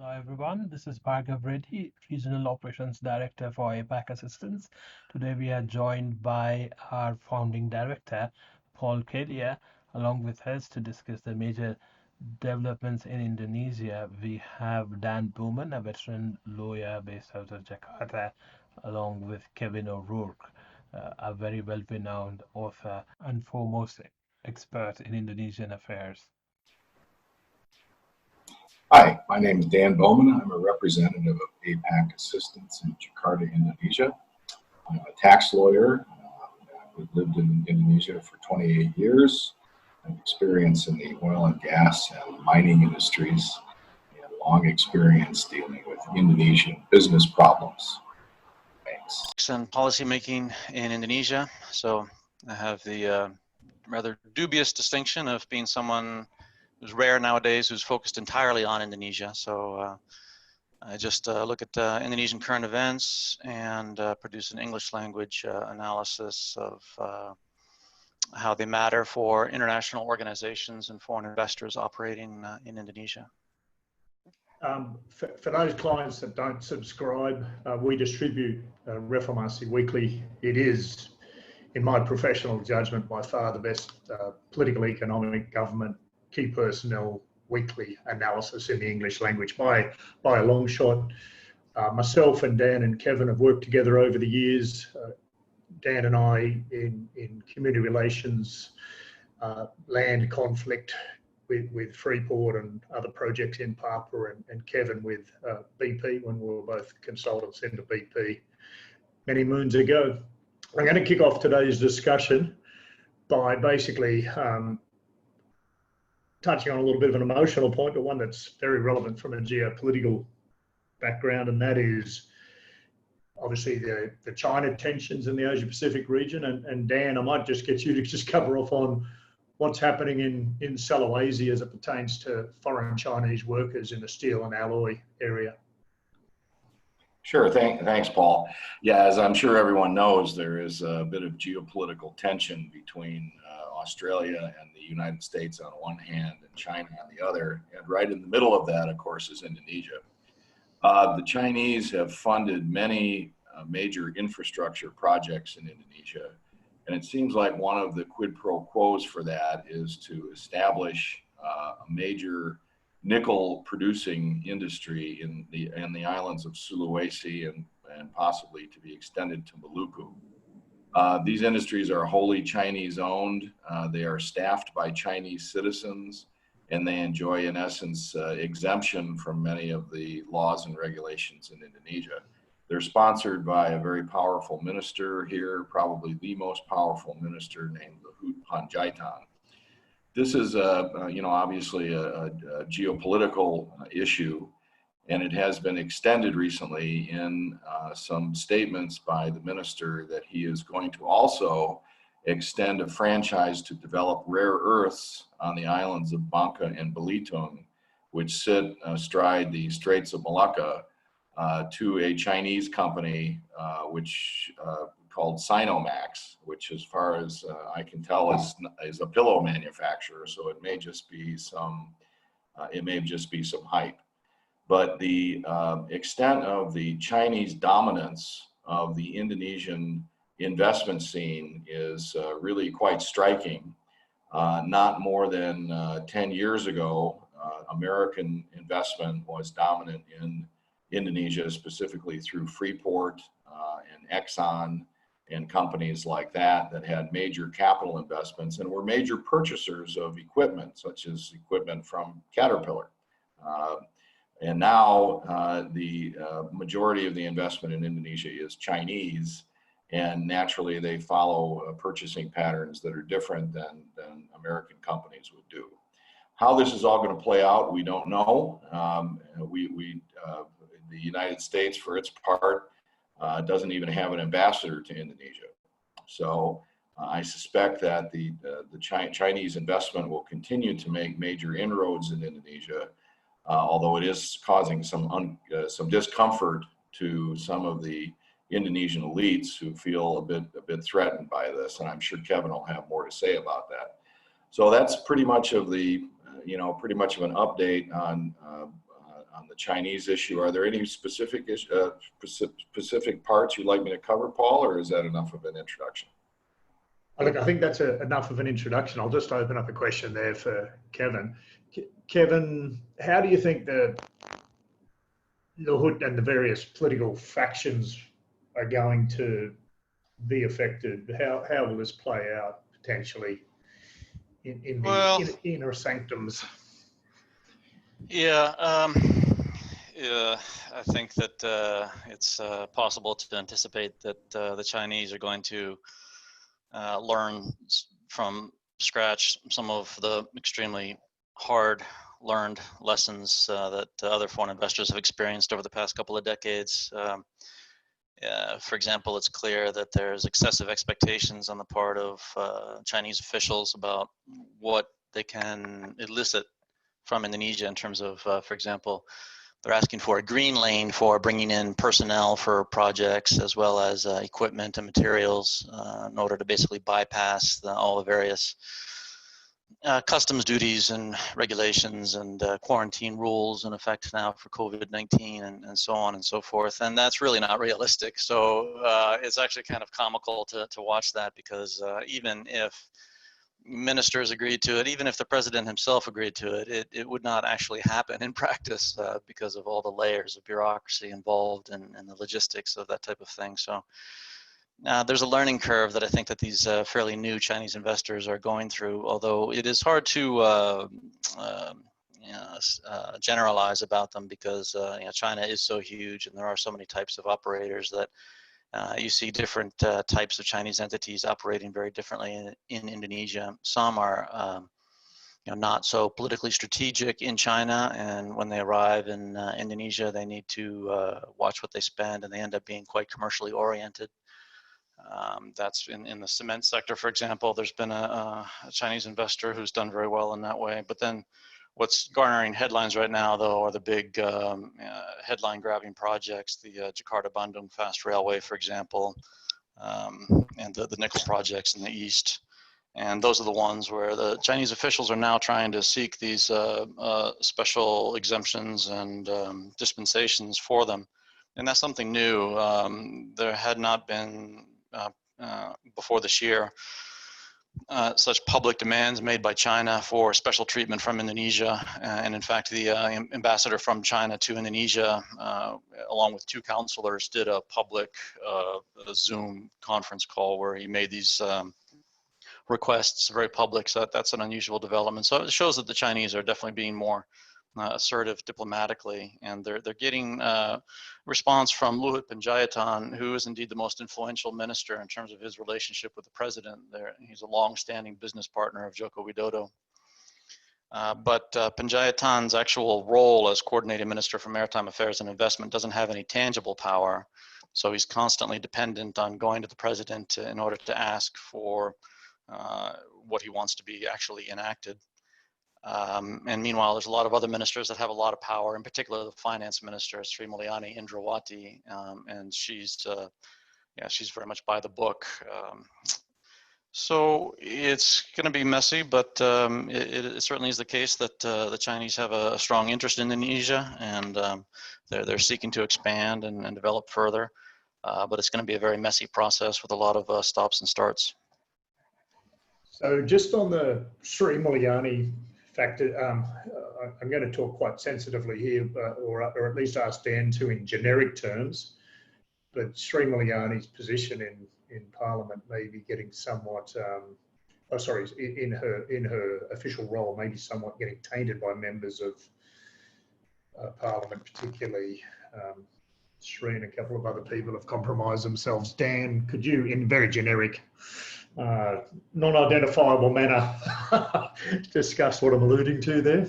Hello everyone, this is Bhargav Reddy, Regional Operations Director for APAC Assistance. Today we are joined by our founding director, Paul Quaglia, along with us to discuss the major developments in Indonesia. We have Dan Bowman, a veteran lawyer based out of Jakarta, along with Kevin O'Rourke, a very well-renowned author and foremost expert in Indonesian affairs. Hi, my name is Dan Bowman. I'm a representative of APAC Assistance in Jakarta, Indonesia. I'm a tax lawyer. I've lived in Indonesia for 28 years. I have experience in the oil and gas and mining industries and long experience dealing with Indonesian business problems. Thanks. And policymaking in Indonesia. So I have the rather dubious distinction of being someone who's rare nowadays, who's focused entirely on Indonesia. So I just look at Indonesian current events and produce an English language analysis of how they matter for international organizations and foreign investors operating in Indonesia. For those clients that don't subscribe, we distribute Reformasi Weekly. It is, in my professional judgment, by far the best political, economic, government, key personnel weekly analysis in the English language by a long shot. Myself and Dan and Kevin have worked together over the years. Dan and I in community relations, land conflict with Freeport and other projects in Papua, and Kevin with BP when we were both consultants into BP many moons ago. I'm going to kick off today's discussion by basically touching on a little bit of an emotional point, but one that's very relevant from a geopolitical background, and that is obviously the China tensions in the Asia-Pacific region. And Dan, I might just get you to just cover off on what's happening in Sulawesi as it pertains to foreign Chinese workers in the steel and alloy area. Sure, thanks, Paul. Yeah, as I'm sure everyone knows, there is a bit of geopolitical tension between Australia and the United States on one hand and China on the other. And right in the middle of that, of course, is Indonesia. The Chinese have funded many major infrastructure projects in Indonesia. And it seems like one of the quid pro quos for that is to establish a major nickel producing industry in the islands of Sulawesi and possibly to be extended to Maluku. These industries are wholly Chinese owned. They are staffed by Chinese citizens, and they enjoy, in essence, exemption from many of the laws and regulations in Indonesia. They're sponsored by a very powerful minister here, probably the most powerful minister, named Luhut Panjaitan. This is, obviously a geopolitical issue, and it has been extended recently in some statements by the minister that he is going to also extend a franchise to develop rare earths on the islands of Bangka and Belitung, which sit astride the Straits of Malacca, to a Chinese company which called Sinomax, which, as far as I can tell, is a pillow manufacturer. So it may just be some hype. But the extent of the Chinese dominance of the Indonesian investment scene is really quite striking. Not more than 10 years ago, American investment was dominant in Indonesia, specifically through Freeport and Exxon and companies like that had major capital investments and were major purchasers of equipment, such as equipment from Caterpillar. And now the majority of the investment in Indonesia is Chinese, and naturally they follow purchasing patterns that are different than American companies would do. How this is all going to play out, we don't know. The United States, for its part, doesn't even have an ambassador to Indonesia. So I suspect that the Chinese investment will continue to make major inroads in Indonesia, although it is causing some discomfort to some of the Indonesian elites who feel a bit threatened by this, and I'm sure Kevin will have more to say about that. So that's pretty much of an update on the Chinese issue. Are there any specific specific parts you'd like me to cover, Paul, or is that enough of an introduction? Look, I think that's enough of an introduction. I'll just open up a question there for Kevin. Kevin, how do you think the Hood and the various political factions are going to be affected? How will this play out potentially in the inner sanctums? Yeah, I think that it's possible to anticipate that the Chinese are going to learn from scratch some of the extremely hard learned lessons that other foreign investors have experienced over the past couple of decades. For example, it's clear that there's excessive expectations on the part of Chinese officials about what they can elicit from Indonesia in terms of, for example, they're asking for a green lane for bringing in personnel for projects as well as equipment and materials in order to basically bypass all the various customs duties and regulations and quarantine rules in effect now for COVID-19 and so on and so forth. And that's really not realistic. So it's actually kind of comical to watch that, because even if ministers agreed to it, even if the president himself agreed to it, it would not actually happen in practice because of all the layers of bureaucracy involved and the logistics of that type of thing. So there's a learning curve that I think that these fairly new Chinese investors are going through, although it is hard to generalize about them, because China is so huge and there are so many types of operators that you see different types of Chinese entities operating very differently in Indonesia. Some are not so politically strategic in China, and when they arrive in Indonesia, they need to watch what they spend, and they end up being quite commercially oriented. That's in the cement sector, for example. There's been a Chinese investor who's done very well in that way. But then what's garnering headlines right now, though, are the big headline-grabbing projects, the Jakarta-Bandung fast railway, for example, and the nickel projects in the east. And those are the ones where the Chinese officials are now trying to seek these special exemptions and dispensations for them. And that's something new. There had not been before this year such public demands made by China for special treatment from Indonesia. And in fact, the ambassador from China to Indonesia, along with two counselors, did a public Zoom conference call where he made these requests very public. So that's an unusual development. So it shows that the Chinese are definitely being more assertive diplomatically, and they're getting response from Luhut Panjaitan, who is indeed the most influential minister in terms of his relationship with the president. He's a long-standing business partner of Joko Widodo. But Panjaitan's actual role as coordinating minister for maritime affairs and investment doesn't have any tangible power, so he's constantly dependent on going to the president in order to ask for what he wants to be actually enacted. And meanwhile, there's a lot of other ministers that have a lot of power, in particular the finance minister, Sri Mulyani Indrawati, and she's very much by the book. So it's going to be messy, but it certainly is the case that the Chinese have a strong interest in Indonesia, and they're seeking to expand and develop further. But it's going to be a very messy process with a lot of stops and starts. So just on the Sri Mulyani factor, I'm going to talk quite sensitively here, or at least ask Dan to in generic terms. But Sri Mulyani's position in Parliament may be getting somewhat, in her official role, maybe somewhat getting tainted by members of Parliament, particularly Sri and a couple of other people have compromised themselves. Dan, could you, in very generic, non-identifiable manner, discuss what I'm alluding to there?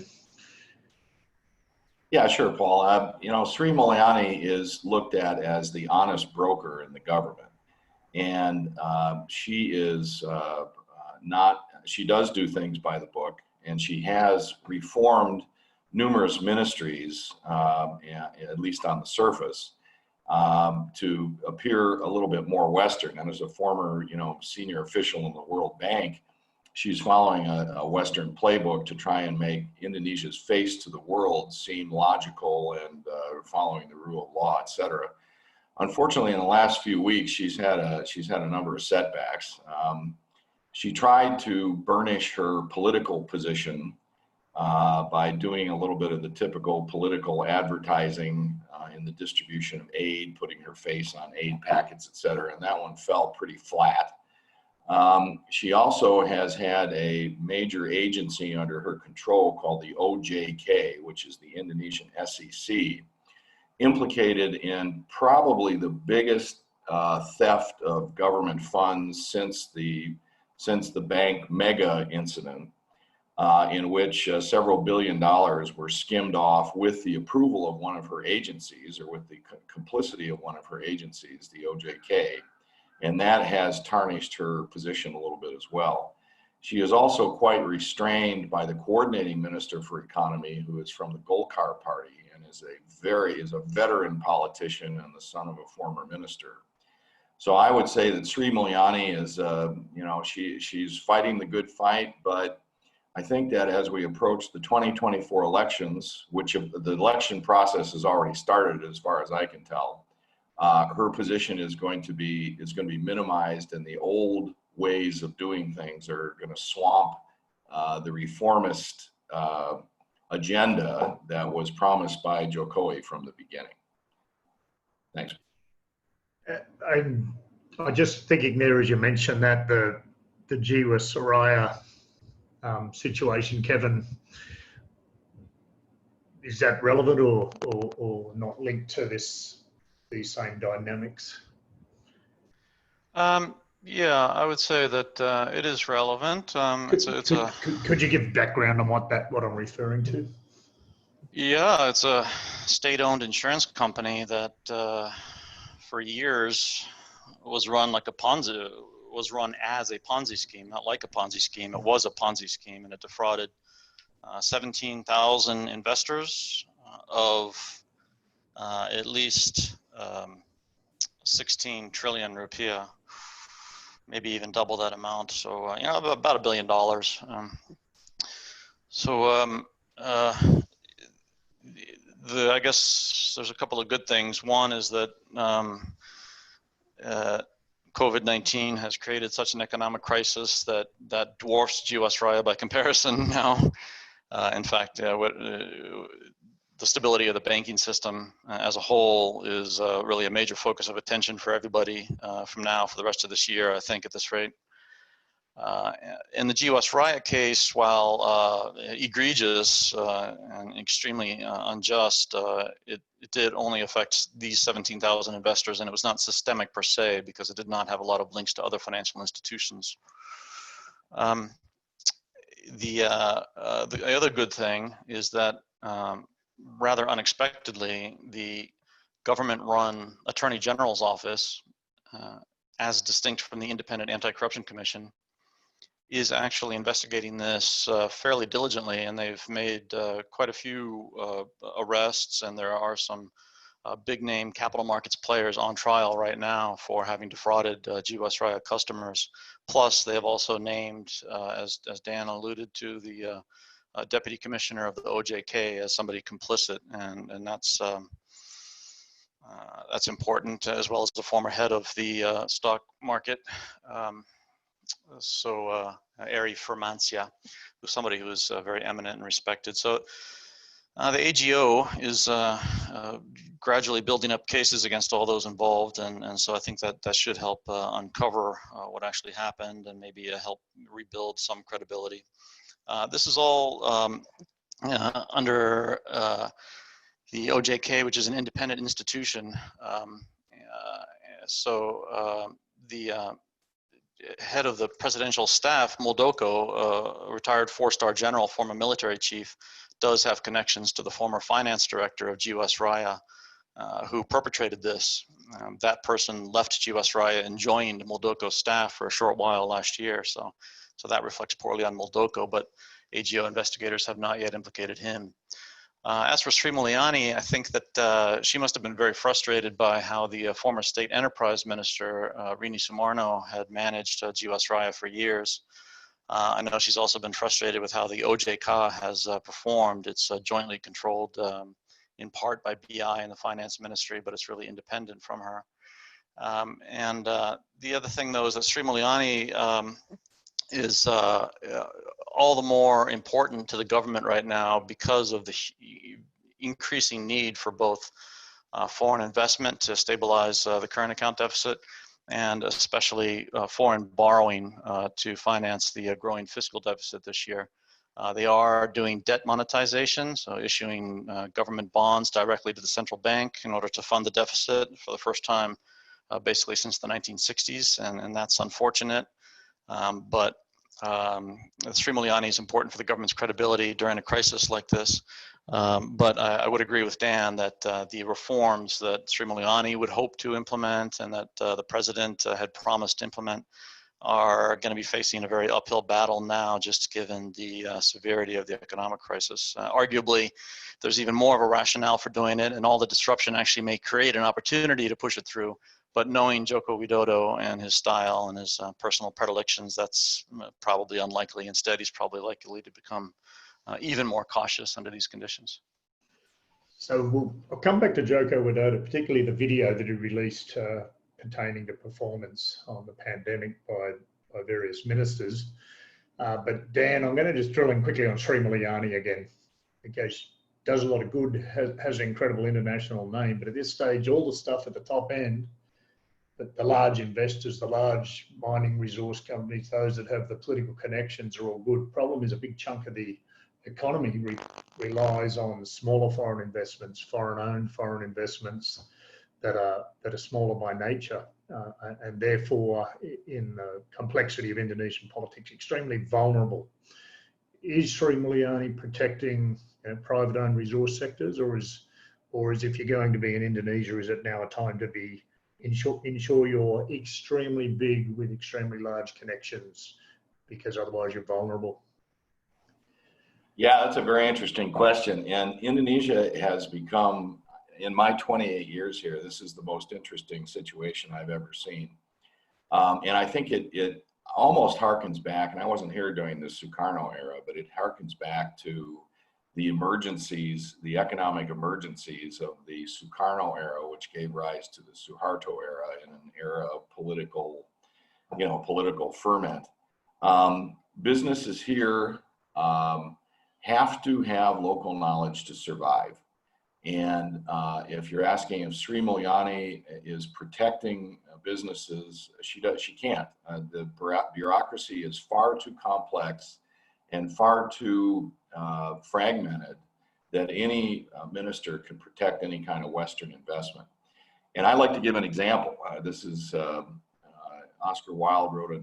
Yeah, sure, Paul. Sri Mulyani is looked at as the honest broker in the government, and she is she does do things by the book, and she has reformed numerous ministries, at least on the surface, to appear a little bit more Western. And as a former, senior official in the World Bank, she's following a Western playbook to try and make Indonesia's face to the world seem logical and following the rule of law, et cetera. Unfortunately, in the last few weeks, she's had a number of setbacks. She tried to burnish her political position by doing a little bit of the typical political advertising in the distribution of aid, putting her face on aid packets, et cetera, and that one fell pretty flat. She also has had a major agency under her control called the OJK, which is the Indonesian SEC, implicated in probably the biggest theft of government funds since the bank mega incident, in which several $billion were skimmed off with the approval of one of her agencies, or with the complicity of one of her agencies, the OJK. And that has tarnished her position a little bit as well. She is also quite restrained by the coordinating minister for economy, who is from the Golkar party and is a veteran politician and the son of a former minister. So I would say that Sri Mulyani is, she's fighting the good fight, but I think that as we approach the 2024 elections, which the election process has already started as far as I can tell, her position is going to be minimized, and the old ways of doing things are going to swamp the reformist agenda that was promised by Jokowi from the beginning. Thanks. I'm just thinking there, as you mentioned, that the Jiwasraya situation, Kevin, is that relevant or not linked to these same dynamics? Yeah, I would say that it is relevant. Could you give background on what I'm referring to? Yeah, it's a state-owned insurance company that for years was run as a Ponzi scheme, not like a Ponzi scheme. It was a Ponzi scheme, and it defrauded 17,000 investors of at least 16 trillion rupiah, maybe even double that amount. So, about $1 billion. I guess there's a couple of good things. One is that COVID-19 has created such an economic crisis that dwarfs Jiwasraya by comparison now. In fact, the stability of the banking system as a whole is really a major focus of attention for everybody from now for the rest of this year, I think, at this rate. In the Jiwasraya case, while egregious and extremely unjust, it did only affect these 17,000 investors, and it was not systemic per se because it did not have a lot of links to other financial institutions. The other good thing is that rather unexpectedly, the government-run Attorney General's office, as distinct from the Independent Anti-Corruption Commission, is actually investigating this fairly diligently, and they've made quite a few arrests, and there are some big-name capital markets players on trial right now for having defrauded Jiwasraya customers. Plus, they have also named, as Dan alluded to, the deputy commissioner of the OJK as somebody complicit, and that's important, as well as the former head of the stock market. Ari Firmansyah, who's somebody who is very eminent and respected. So the AGO is gradually building up cases against all those involved, and so I think that should help uncover what actually happened and maybe help rebuild some credibility. This is all under the OJK, which is an independent institution. The head of the presidential staff, Muldoko, a retired 4-star general, former military chief, does have connections to the former finance director of Jiwasraya, who perpetrated this. That person left Jiwasraya and joined Muldoko's staff for a short while last year. So that reflects poorly on Muldoko, but AGO investigators have not yet implicated him. As for Sri Mulyani, I think that she must have been very frustrated by how the former state enterprise minister, Rini Sumarno, had managed Jiwasraya for years. I know she's also been frustrated with how the OJK has performed. It's jointly controlled in part by BI and the finance ministry, but it's really independent from her. And the other thing, though, is that Sri Mulyani is all the more important to the government right now because of the increasing need for both foreign investment to stabilize the current account deficit, and especially foreign borrowing to finance the growing fiscal deficit this year. They are doing debt monetization, so issuing government bonds directly to the central bank in order to fund the deficit for the first time basically since the 1960s, and that's unfortunate. But Sri Mulyani is important for the government's credibility during a crisis like this. But I would agree with Dan that the reforms that Sri Mulyani would hope to implement and that the president had promised to implement are going to be facing a very uphill battle now, just given the severity of the economic crisis. Arguably, there's even more of a rationale for doing it, and all the disruption actually may create an opportunity to push it through. But knowing Joko Widodo and his style and his personal predilections, that's probably unlikely. Instead, he's probably likely to become even more cautious under these conditions. So I'll come back to Joko Widodo, particularly the video that he released pertaining to performance on the pandemic by various ministers. But Dan, I'm going to just drill in quickly on Sri Mulyani again, because does a lot of good, has an incredible international name, but at this stage, all the stuff at the top end, the large investors, the large mining resource companies, those that have the political connections are all good. Problem is a big chunk of the economy relies on smaller foreign investments, foreign-owned foreign investments that are smaller by nature, and therefore, in the complexity of Indonesian politics, extremely vulnerable. Is Sri Mulyani protecting private-owned resource sectors, or is if you're going to be in Indonesia, is it now a time to be ensure you're extremely big with extremely large connections, because otherwise you're vulnerable? Yeah, that's a very interesting question. And Indonesia has become, in my 28 years here, this is the most interesting situation I've ever seen. And I think it almost harkens back, and I wasn't here during the Sukarno era, but it harkens back to the emergencies, the economic emergencies of the Sukarno era, which gave rise to the Suharto era, in an era of political ferment. Businesses here have to have local knowledge to survive. And if you're asking if Sri Mulyani is protecting businesses, she can't. The bureaucracy is far too complex and far too fragmented that any minister can protect any kind of Western investment. And I like to give an example. This is Oscar Wilde wrote a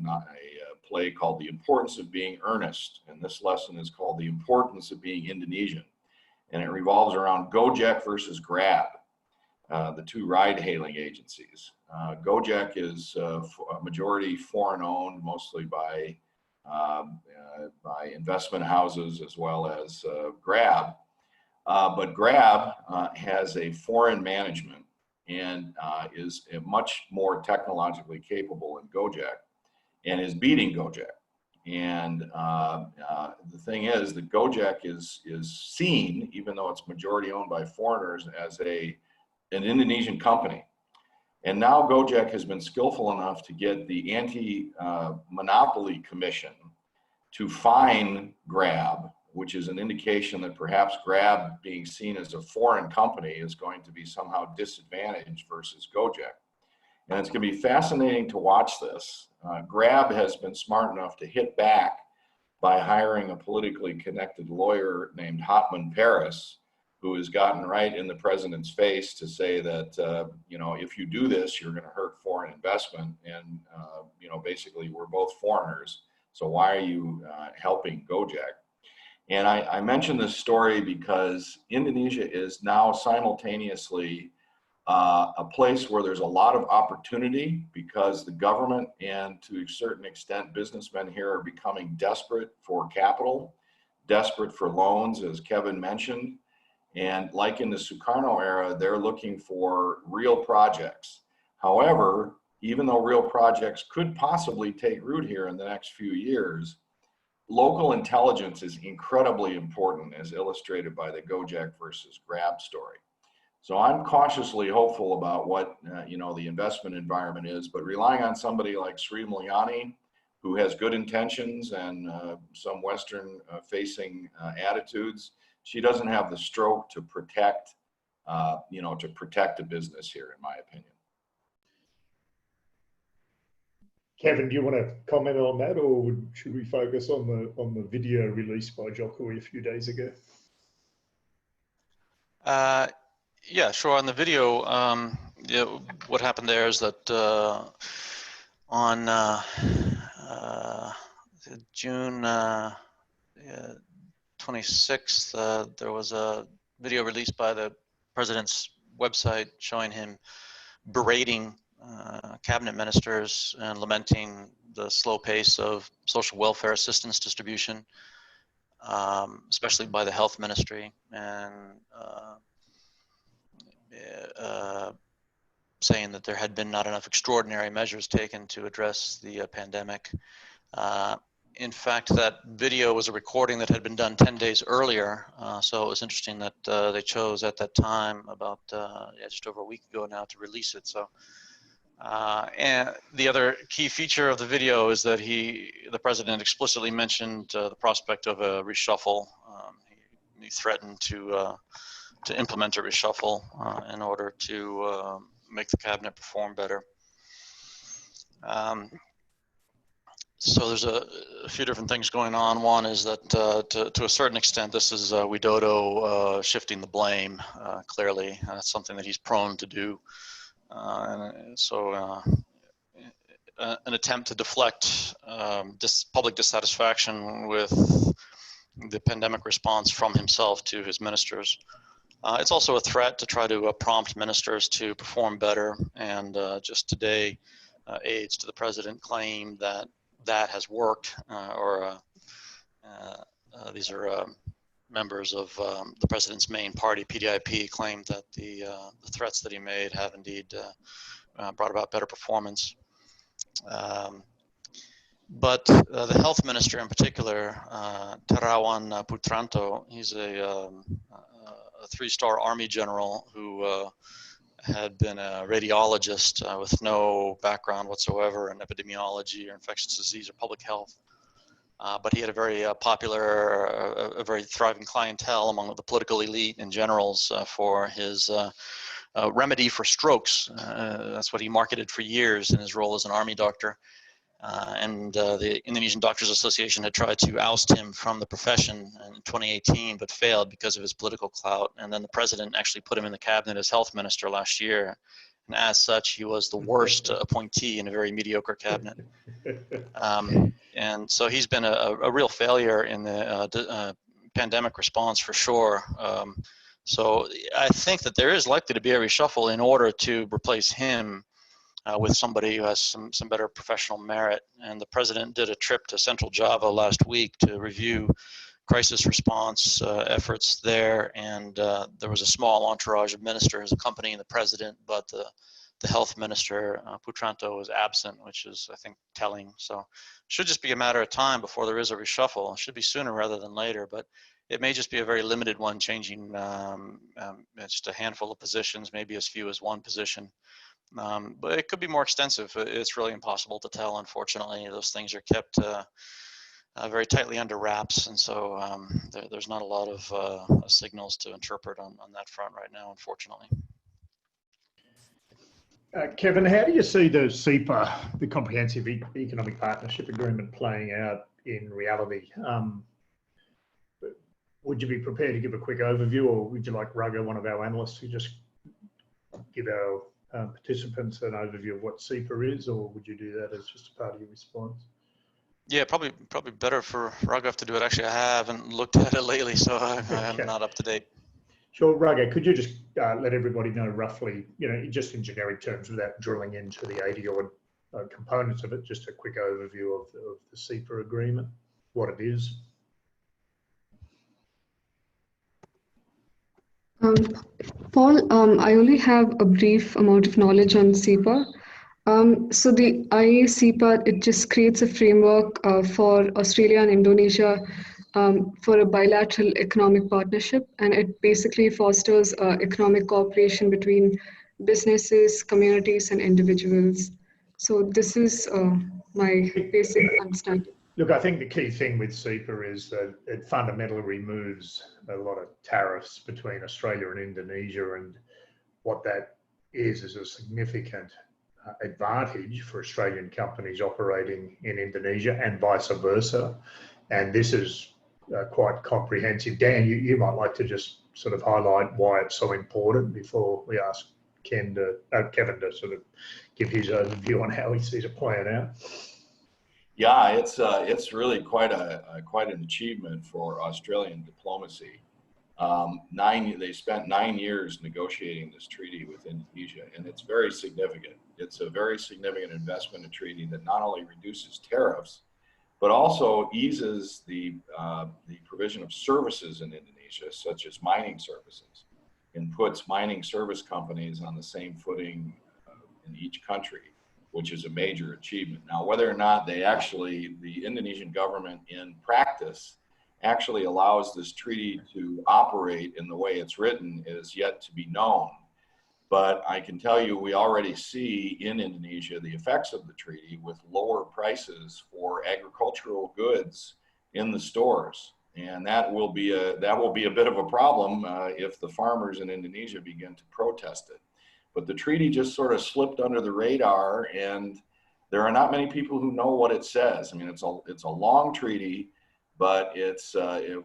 play called The Importance of Being Earnest, and this lesson is called The Importance of Being Indonesian. And it revolves around Gojek versus Grab, the two ride-hailing agencies. Gojek is a majority foreign-owned, mostly by investment houses as well as Grab. But Grab has a foreign management and is much more technologically capable than Gojek, and is beating Gojek. And the thing is that Gojek is seen, even though it's majority owned by foreigners, as an Indonesian company. And now Gojek has been skillful enough to get the Anti-Monopoly Commission to fine Grab, which is an indication that perhaps Grab, being seen as a foreign company, is going to be somehow disadvantaged versus Gojek. And it's going to be fascinating to watch this. Grab has been smart enough to hit back by hiring a politically connected lawyer named Hotman Paris, who has gotten right in the president's face to say that, if you do this, you're going to hurt foreign investment. And, basically, we're both foreigners. So why are you helping Gojek? And I mention this story because Indonesia is now simultaneously a place where there's a lot of opportunity, because the government and, to a certain extent, businessmen here are becoming desperate for capital, desperate for loans, as Kevin mentioned. And like in the Sukarno era, they're looking for real projects. However, even though real projects could possibly take root here in the next few years, local intelligence is incredibly important, as illustrated by the Gojek versus Grab story. So I'm cautiously hopeful about what the investment environment is, but relying on somebody like Sri Mulyani, who has good intentions and some Western-facing attitudes, she doesn't have the stroke to protect, a business here, in my opinion. Kevin, do you want to comment on that, or should we focus on the video released by Jokowi a few days ago? Yeah, sure. On the video, what happened there is that on June 26th, there was a video released by the president's website showing him berating cabinet ministers and lamenting the slow pace of social welfare assistance distribution, especially by the health ministry, and saying that there had been not enough extraordinary measures taken to address the pandemic. In fact, that video was a recording that had been done 10 days earlier. So it was interesting that they chose at that time, about just over a week ago now, to release it. So, and the other key feature of the video is that the president explicitly mentioned the prospect of a reshuffle. He threatened to implement a reshuffle in order to make the cabinet perform better. So there's a few different things going on. One is that to a certain extent, this is Widodo shifting the blame, clearly. That's something that he's prone to do. And so an attempt to deflect public dissatisfaction with the pandemic response from himself to his ministers. It's also a threat to try to prompt ministers to perform better. And just today, aides to the president claim that has worked, these are members of the president's main party, PDIP, claimed that the threats that he made have indeed brought about better performance. But the health minister in particular, Terawan Putranto, he's a three-star Army general who had been a radiologist with no background whatsoever in epidemiology or infectious disease or public health. But he had a very popular, a very thriving clientele among the political elite and generals for his remedy for strokes. That's what he marketed for years in his role as an army doctor. And the Indonesian Doctors Association had tried to oust him from the profession in 2018, but failed because of his political clout. And then the president actually put him in the cabinet as health minister last year. And as such, he was the worst appointee in a very mediocre cabinet. And so he's been a real failure in the pandemic response for sure. So I think that there is likely to be a reshuffle in order to replace him with somebody who has some better professional merit. And the president did a trip to Central Java last week to review crisis response efforts there. And there was a small entourage of ministers accompanying the president, but the health minister, Putranto, was absent, which is, I think, telling. So it should just be a matter of time before there is a reshuffle. It should be sooner rather than later, but it may just be a very limited one, changing just a handful of positions, maybe as few as one position. But it could be more extensive. It's really impossible to tell, unfortunately. Those things are kept very tightly under wraps, and so there's not a lot of signals to interpret on that front right now, unfortunately. Kevin, how do you see the CEPA, the Comprehensive Economic Partnership Agreement, playing out in reality? Would you be prepared to give a quick overview, or would you like Rugger, one of our analysts, to just give our participants an overview of what CEPA is, or would you do that as just a part of your response? Yeah, probably better for Rugger to do it. Actually, I haven't looked at it lately, so I'm not up to date. Sure, Rugger, could you just let everybody know roughly, just in generic terms, without drilling into the 80-odd components of it, just a quick overview of the CEPA agreement, what it is? Paul, I only have a brief amount of knowledge on CEPA. So the IA-CEPA, it just creates a framework for Australia and Indonesia for a bilateral economic partnership, and it basically fosters economic cooperation between businesses, communities, and individuals. So this is my basic understanding. Look, I think the key thing with CEPA is that it fundamentally removes a lot of tariffs between Australia and Indonesia, and what that is a significant advantage for Australian companies operating in Indonesia and vice versa. And this is quite comprehensive. Dan, you might like to just sort of highlight why it's so important before we ask Kevin to sort of give his overview on how he sees it playing out. Yeah, it's really quite an achievement for Australian diplomacy. They spent 9 years negotiating this treaty with Indonesia, and it's very significant. It's a very significant investment in treaty that not only reduces tariffs, but also eases the provision of services in Indonesia, such as mining services, and puts mining service companies on the same footing in each country, which is a major achievement. Now, whether or not the Indonesian government in practice actually allows this treaty to operate in the way it's written is yet to be known. But I can tell you, we already see in Indonesia the effects of the treaty with lower prices for agricultural goods in the stores. And that will be a bit of a problem if the farmers in Indonesia begin to protest it. But the treaty just sort of slipped under the radar, and there are not many people who know what it says. I mean, it's a long treaty, but it's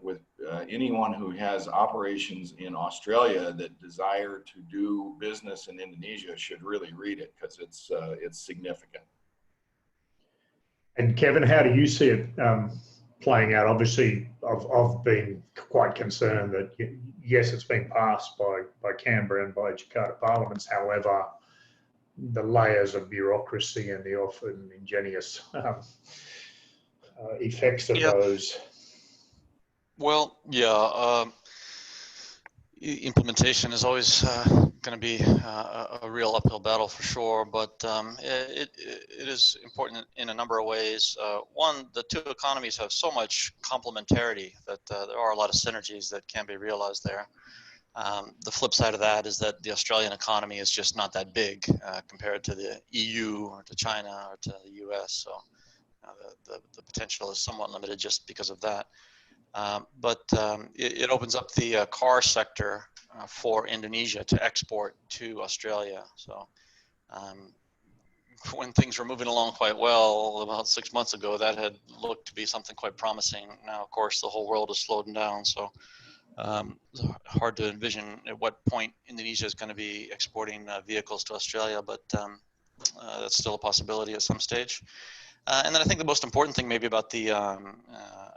with anyone who has operations in Australia that desire to do business in Indonesia should really read it, because it's significant. And Kevin, how do you see it playing out? Obviously, I've been quite concerned that, yes, it's been passed by Canberra and by Jakarta parliaments. However, the layers of bureaucracy and the often ingenious effects of those. Well, yeah, implementation is always going to be a real uphill battle for sure, but it is important in a number of ways. One, the two economies have so much complementarity that there are a lot of synergies that can be realized there. The flip side of that is that the Australian economy is just not that big compared to the EU or to China or to the US, so the potential is somewhat limited just because of that. But it opens up the car sector for Indonesia to export to Australia. So when things were moving along quite well about 6 months ago, that had looked to be something quite promising. Now, of course, the whole world is slowed down, so it's hard to envision at what point Indonesia is going to be exporting vehicles to Australia, but that's still a possibility at some stage. And then I think the most important thing maybe about the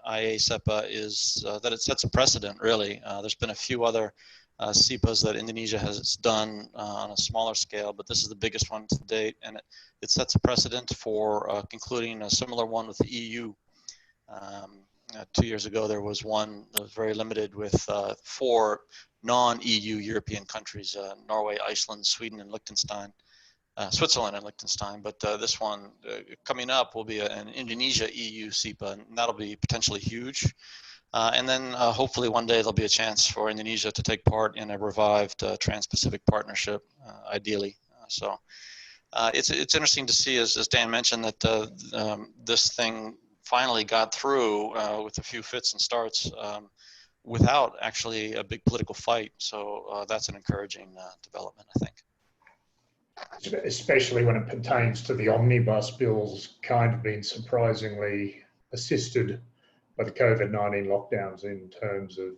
IA-CEPA is that it sets a precedent, really. There's been a few other CEPAs that Indonesia has done on a smaller scale, but this is the biggest one to date, and it sets a precedent for concluding a similar one with the EU. 2 years ago, there was one that was very limited with 4 non-EU European countries, Norway, Iceland, Sweden, and Liechtenstein. Switzerland and Liechtenstein, but this one coming up will be an Indonesia-EU CEPA, and that'll be potentially huge. And then hopefully one day there'll be a chance for Indonesia to take part in a revived Trans-Pacific partnership, ideally. So it's interesting to see, as Dan mentioned, that this thing finally got through with a few fits and starts without actually a big political fight. So that's an encouraging development, I think. Especially when it pertains to the omnibus bills, kind of been surprisingly assisted by the COVID-19 lockdowns in terms of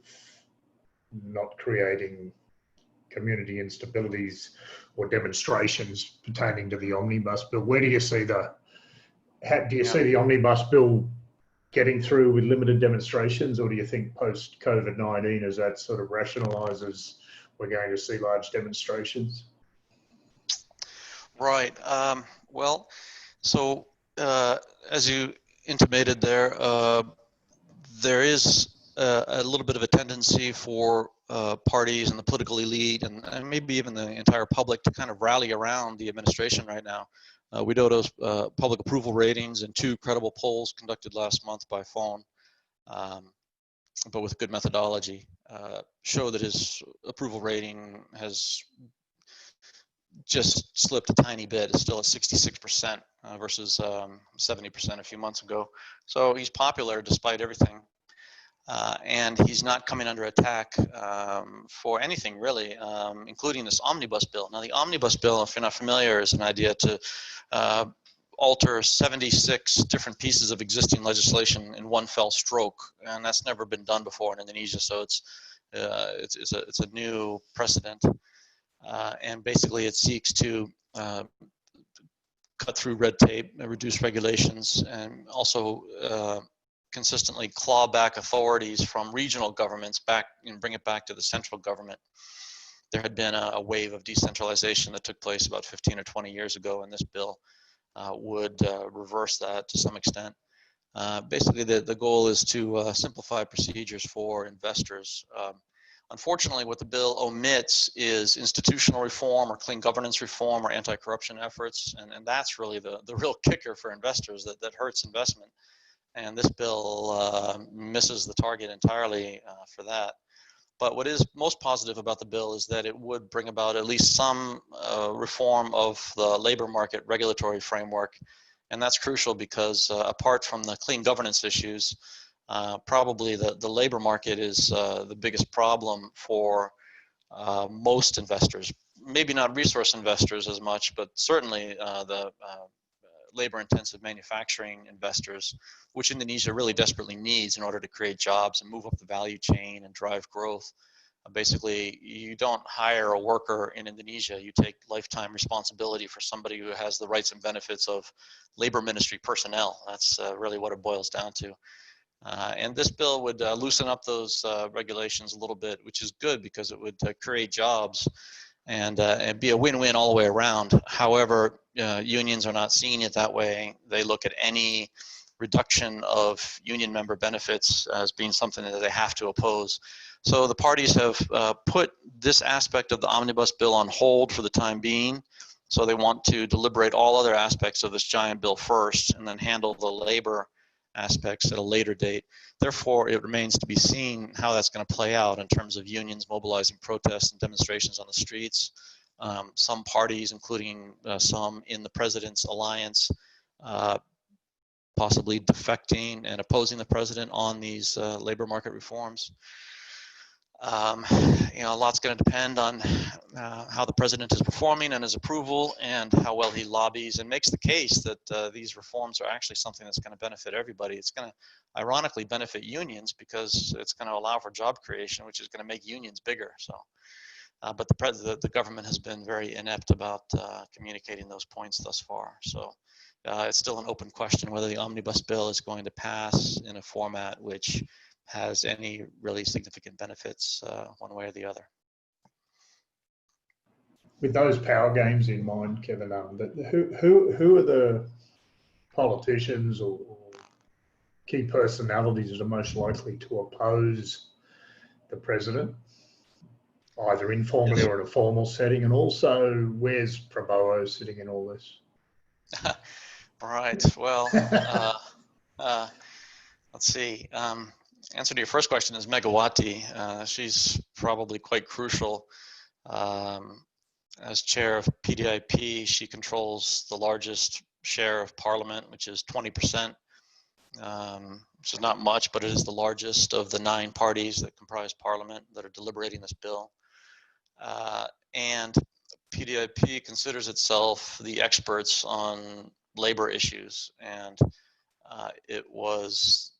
not creating community instabilities or demonstrations pertaining to the omnibus bill. Where do you see see the omnibus bill getting through with limited demonstrations, or do you think post COVID-19, as that sort of rationalizes, we're going to see large demonstrations? Right. Well, so as you intimated there, there is a little bit of a tendency for parties and the political elite and maybe even the entire public to kind of rally around the administration right now. Widodo's public approval ratings and 2 credible polls conducted last month by phone, but with good methodology, show that his approval rating has just slipped a tiny bit. It's still at 66% versus 70% a few months ago. So he's popular despite everything. And he's not coming under attack for anything really, including this omnibus bill. Now the omnibus bill, if you're not familiar, is an idea to alter 76 different pieces of existing legislation in one fell stroke, and that's never been done before in Indonesia. So it's a new precedent, and basically it seeks to cut through red tape, reduce regulations, and also consistently claw back authorities from regional governments back and bring it back to the central government. There had been a wave of decentralization that took place about 15 or 20 years ago, and this bill would reverse that to some extent. Basically, the goal is to simplify procedures for investors. Unfortunately, what the bill omits is institutional reform or clean governance reform or anti-corruption efforts, and that's really the real kicker for investors that hurts investment. And this bill misses the target entirely for that. But what is most positive about the bill is that it would bring about at least some reform of the labor market regulatory framework. And that's crucial because apart from the clean governance issues, probably the labor market is the biggest problem for most investors. Maybe not resource investors as much, but certainly the labor-intensive manufacturing investors, which Indonesia really desperately needs in order to create jobs and move up the value chain and drive growth. Basically, you don't hire a worker in Indonesia, you take lifetime responsibility for somebody who has the rights and benefits of labor ministry personnel. That's really what it boils down to. And this bill would loosen up those regulations a little bit, which is good because it would create jobs and be a win-win all the way around. However, unions are not seeing it that way. They look at any reduction of union member benefits as being something that they have to oppose. So the parties have put this aspect of the omnibus bill on hold for the time being. So they want to deliberate all other aspects of this giant bill first and then handle the labor aspects at a later date. Therefore, it remains to be seen how that's going to play out in terms of unions mobilizing protests and demonstrations on the streets. Some parties, including some in the president's alliance, possibly defecting and opposing the president on these labor market reforms. You know, a lot's going to depend on how the president is performing and his approval and how well he lobbies and makes the case that these reforms are actually something that's going to benefit everybody. It's going to ironically benefit unions because it's going to allow for job creation, which is going to make unions bigger. So, but the government has been very inept about communicating those points thus far. So it's still an open question whether the omnibus bill is going to pass in a format which has any really significant benefits one way or the other. With those power games in mind, Kevin, who are the politicians or key personalities that are most likely to oppose the president, either informally or in a formal setting? And also, where's Prabowo sitting in all this? Right. Well, let's see. Answer to your first question is Megawati. She's probably quite crucial. As chair of PDIP, she controls the largest share of parliament, which is 20%, which is not much, but it is the largest of the 9 parties that comprise parliament that are deliberating this bill. And PDIP considers itself the experts on labor issues, and it was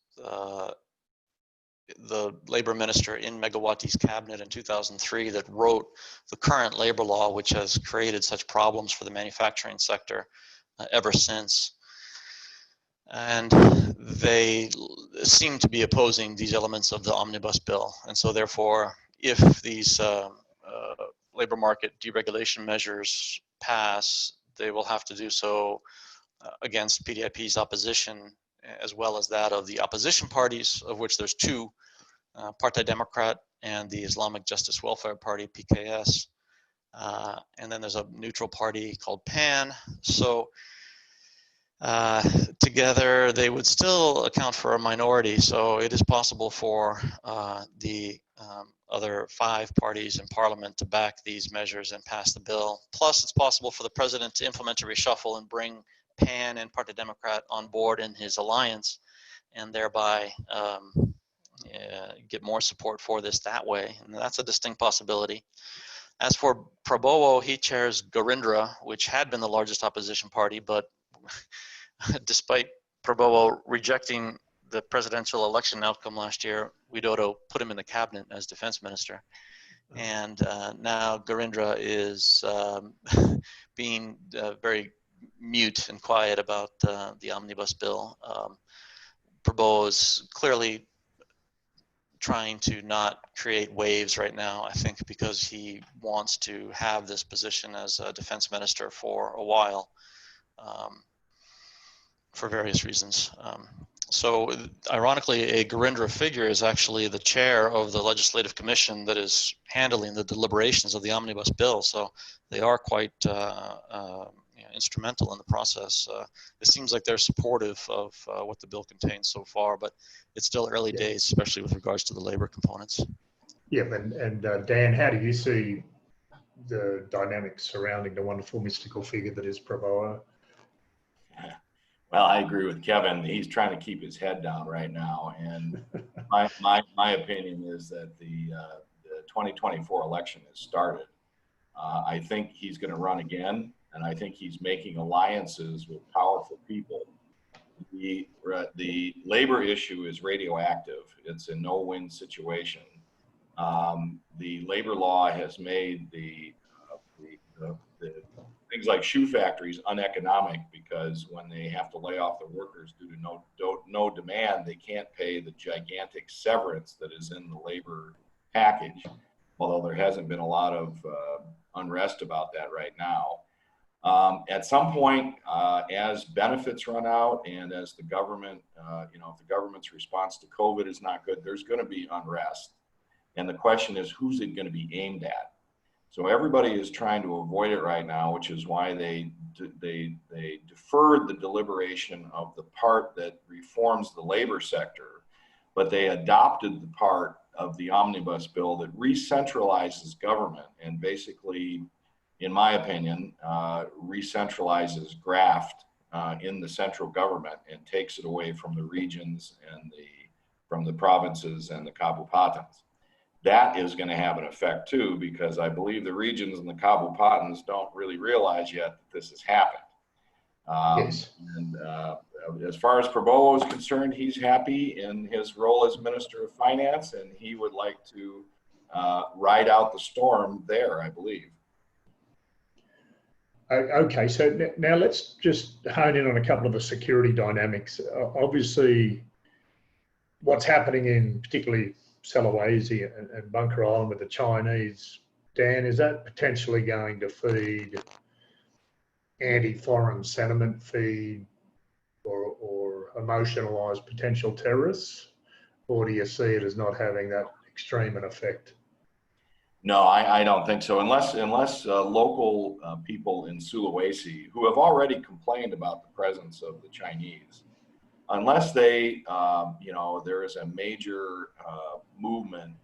the labor minister in Megawati's cabinet in 2003 that wrote the current labor law, which has created such problems for the manufacturing sector ever since. And they seem to be opposing these elements of the omnibus bill. And so therefore, if these labor market deregulation measures pass, they will have to do so against PDIP's opposition, as well as that of the opposition parties, of which there's 2, Partai Demokrat and the Islamic Justice Welfare Party, PKS. And then there's a neutral party called PAN. So together, they would still account for a minority. So it is possible for the other 5 parties in Parliament to back these measures and pass the bill. Plus, it's possible for the president to implement a reshuffle and bring PAN and Party Democrat on board in his alliance, and thereby get more support for this that way. And that's a distinct possibility. As for Prabowo, he chairs Gerindra, which had been the largest opposition party, but despite Prabowo rejecting the presidential election outcome last year, Widodo put him in the cabinet as defense minister. And now Gerindra is being very mute and quiet about the omnibus bill. Prabowo is clearly trying to not create waves right now, I think, because he wants to have this position as a defense minister for a while, for various reasons. So ironically, a Gerindra figure is actually the chair of the legislative commission that is handling the deliberations of the omnibus bill. So they are quite instrumental in the process. It seems like they're supportive of what the bill contains so far, but it's still early days, especially with regards to the labor components. Yeah, and Dan, how do you see the dynamics surrounding the wonderful mystical figure that is Prabowo? Well, I agree with Kevin. He's trying to keep his head down right now, and my opinion is that the 2024 election has started. I think he's going to run again, and I think he's making alliances with powerful people. The labor issue is radioactive. It's a no-win situation. The labor law has made the things like shoe factories uneconomic, because when they have to lay off the workers due to no demand, they can't pay the gigantic severance that is in the labor package, although there hasn't been a lot of unrest about that right now. At some point, as benefits run out and as the government, if the government's response to COVID is not good, there's going to be unrest. And the question is, who's it going to be aimed at? So everybody is trying to avoid it right now, which is why they deferred the deliberation of the part that reforms the labor sector, but they adopted the part of the omnibus bill that re-centralizes government and basically, in my opinion, re-centralizes graft in the central government and takes it away from the regions and from the provinces and the kabupatens. That is going to have an effect too, because I believe the regions and the kabupatens don't really realize yet that this has happened. Yes. And as far as Prabowo is concerned, he's happy in his role as Minister of Finance, and he would like to ride out the storm there, I believe. Okay, so now let's just hone in on a couple of the security dynamics. Obviously, what's happening in particularly Sulawesi and Bunker Island with the Chinese, Dan, is that potentially going to feed anti-foreign sentiment, feed or emotionalise potential terrorists? Or do you see it as not having that extreme an effect? No, I don't think so. Unless local people in Sulawesi, who have already complained about the presence of the Chinese, unless they, there is a major movement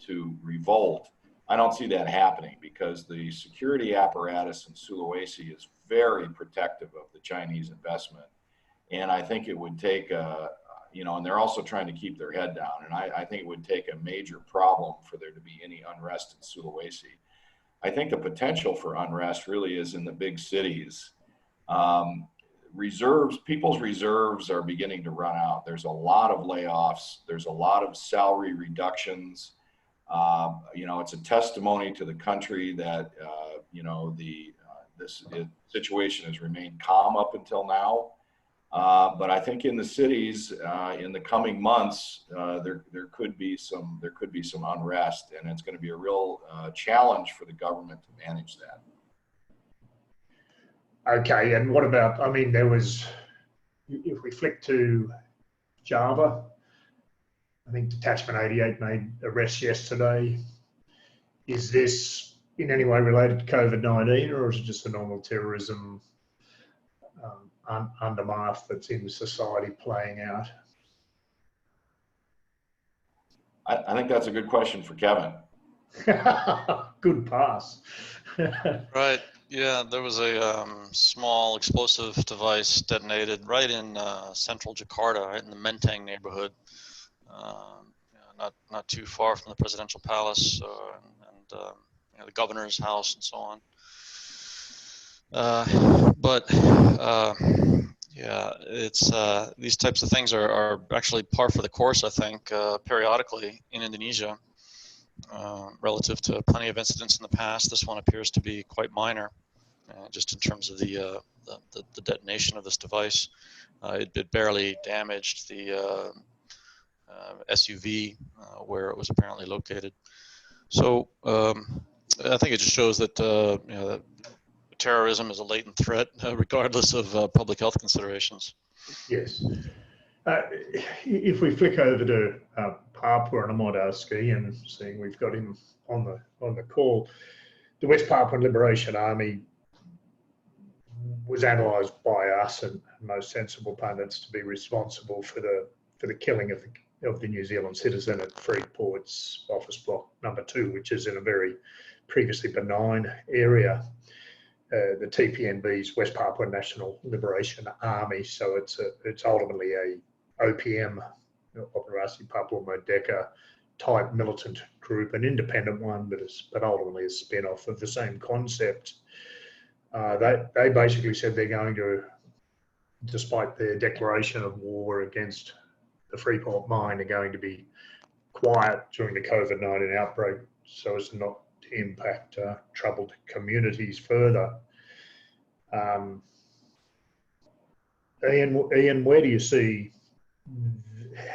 to revolt, I don't see that happening, because the security apparatus in Sulawesi is very protective of the Chinese investment. And I think it would take and they're also trying to keep their head down. And I think it would take a major problem for there to be any unrest in Sulawesi. I think the potential for unrest really is in the big cities. People's reserves are beginning to run out. There's a lot of layoffs. There's a lot of salary reductions. It's a testimony to the country that, this situation has remained calm up until now. But I think in the cities, in the coming months, there could be some unrest, and it's going to be a real challenge for the government to manage that. Okay, and what about, if we flick to Java, I think Detachment 88 made arrests yesterday. Is this in any way related to COVID-19, or is it just a normal terrorism undermath that's in society playing out? I think that's a good question for Kevin. Good pass. Right. Yeah, there was a small explosive device detonated right in central Jakarta, right in the Menteng neighborhood, not too far from the presidential palace and the governor's house and so on. Yeah, it's these types of things are actually par for the course, I think, periodically in Indonesia. Relative to plenty of incidents in the past, this one appears to be quite minor, just in terms of the detonation of this device. It barely damaged the SUV where it was apparently located. So I think it just shows that that terrorism is a latent threat, regardless of public health considerations. Yes. If we flick over to Papua, and I might ask Ian, seeing we've got him on the call, the West Papuan Liberation Army was analysed by us and most sensible pundits to be responsible for the killing of the New Zealand citizen at Freeport's office block number 2, which is in a very previously benign area. The TPNB's West Papua National Liberation Army, so it's ultimately a OPM, Operasi Papua Merdeka type militant group, an independent one, but ultimately a spin-off of the same concept. They basically said they're going to, despite their declaration of war against the Freeport mine, are going to be quiet during the COVID-19 outbreak so as not to impact troubled communities further. Ian,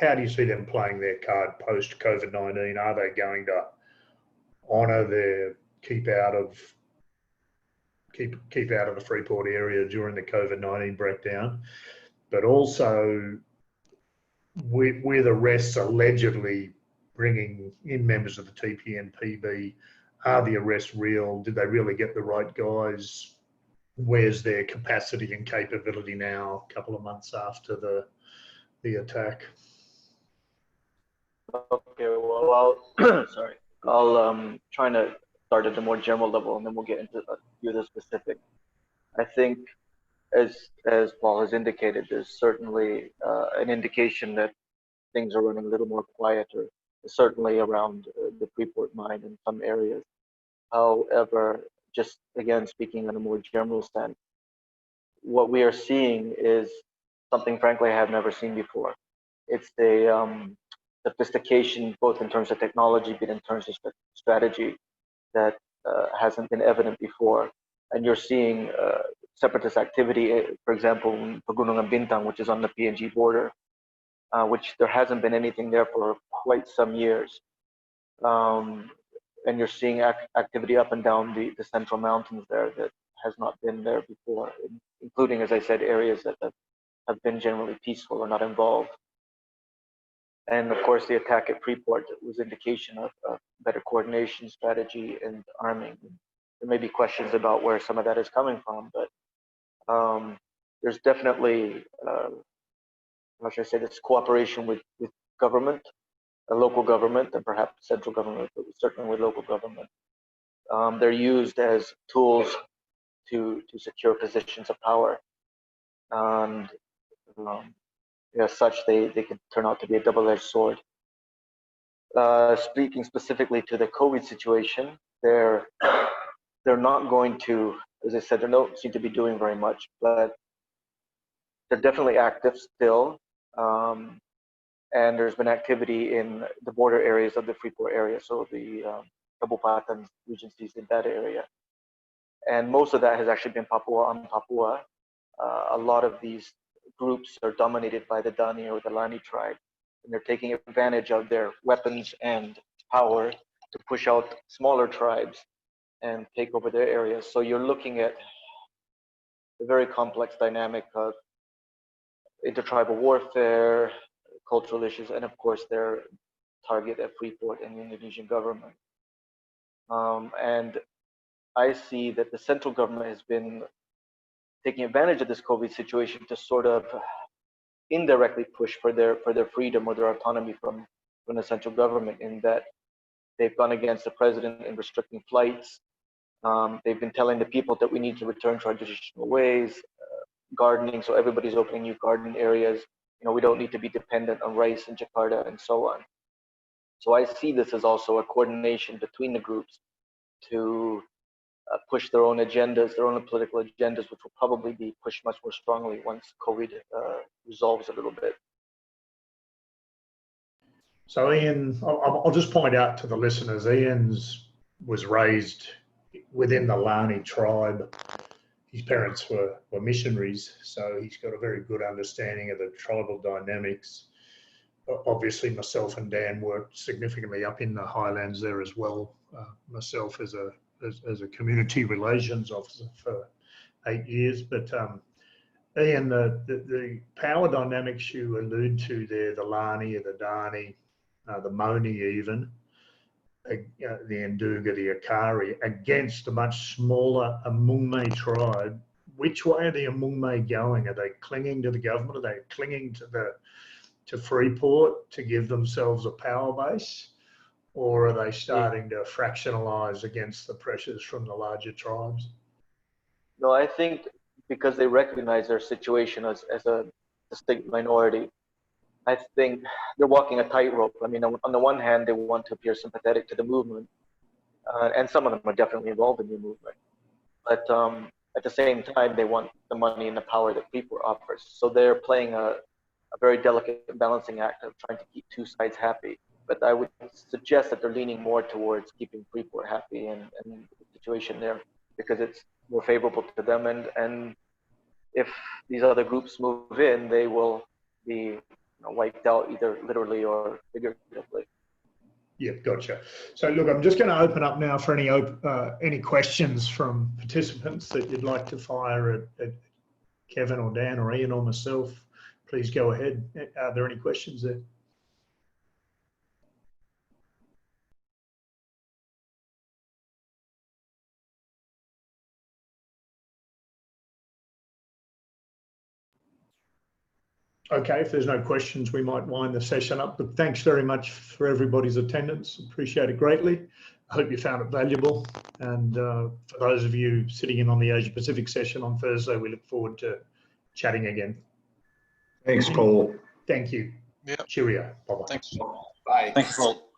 how do you see them playing their card post COVID-19? Are they going to honour their keep out of the Freeport area during the COVID-19 breakdown, but also with arrests allegedly bringing in members of the TPN-PB, are the arrests real? Did they really get the right guys? Where's their capacity and capability now, a couple of months after the attack? Okay, well, I'll try to start at a more general level, and then we'll get into a few of the specifics. I think, as Paul has indicated, there's certainly an indication that things are running a little more quieter, certainly around the Freeport mine in some areas. However, just again speaking in a more general sense, what we are seeing is something, frankly, I have never seen before. It's the sophistication, both in terms of technology, but in terms of strategy, that hasn't been evident before. And you're seeing separatist activity, for example, in Pegunungan Bintang, which is on the PNG border, which there hasn't been anything there for quite some years. And you're seeing activity up and down the central mountains there that has not been there before, including, as I said, areas that have been generally peaceful or not involved. And of course, the attack at Freeport was indication of better coordination, strategy, and arming. There may be questions about where some of that is coming from, but there's definitely, how should I say this, cooperation with government, a local government, and perhaps central government, but certainly with local government. They're used as tools to secure positions of power, and as such, they can turn out to be a double-edged sword. Speaking specifically to the COVID situation, they're not going to, as I said, they don't seem to be doing very much, but they're definitely active still. And there's been activity in the border areas of the Freeport area, so the Kabupaten regencies in that area. And most of that has actually been Papua on Papua. A lot of these groups are dominated by the Dani or the Lani tribe, and they're taking advantage of their weapons and power to push out smaller tribes and take over their areas. So you're looking at a very complex dynamic of intertribal warfare, cultural issues, and of course their target at Freeport and the Indonesian government. And I see that the central government has been taking advantage of this COVID situation to sort of indirectly push for their freedom or their autonomy from the central government, in that they've gone against the president in restricting flights. They've been telling the people that we need to return to our traditional ways, gardening, so everybody's opening new garden areas. You know, we don't need to be dependent on rice in Jakarta and so on. So I see this as also a coordination between the groups to push their own agendas, their own political agendas, which will probably be pushed much more strongly once COVID resolves a little bit. So Ian, I'll just point out to the listeners, Ian's was raised within the Lani tribe. His parents were missionaries, so he's got a very good understanding of the tribal dynamics. Obviously, myself and Dan worked significantly up in the highlands there as well. Myself as a community relations officer for 8 years. But Ian, the power dynamics you allude to there, the Lani, the Dani, the Moni even, the Nduga, the Akari, against a much smaller Amungme tribe. Which way are the Amungme going? Are they clinging to the government? Are they clinging to Freeport to give themselves a power base? Or are they starting to fractionalize against the pressures from the larger tribes? No, I think because they recognize their situation as a distinct minority, I think they're walking a tightrope. I mean, on the one hand, they want to appear sympathetic to the movement, and some of them are definitely involved in the movement. But at the same time, they want the money and the power that Freeport offers. So they're playing a very delicate balancing act of trying to keep two sides happy. But I would suggest that they're leaning more towards keeping Freeport happy and the situation there, because it's more favorable to them. And if these other groups move in, they will be wiped out, either literally or figuratively. Yeah, gotcha. So look, I'm just going to open up now for any questions from participants that you'd like to fire at Kevin or Dan or Ian or myself. Please go ahead. Are there any questions there? Okay, if there's no questions, we might wind the session up. But thanks very much for everybody's attendance. Appreciate it greatly. I hope you found it valuable. And for those of you sitting in on the Asia Pacific session on Thursday, we look forward to chatting again. Thanks, Paul. Thank you. Yep. Cheerio. Bye-bye. Thanks. Bye. Thanks, Paul.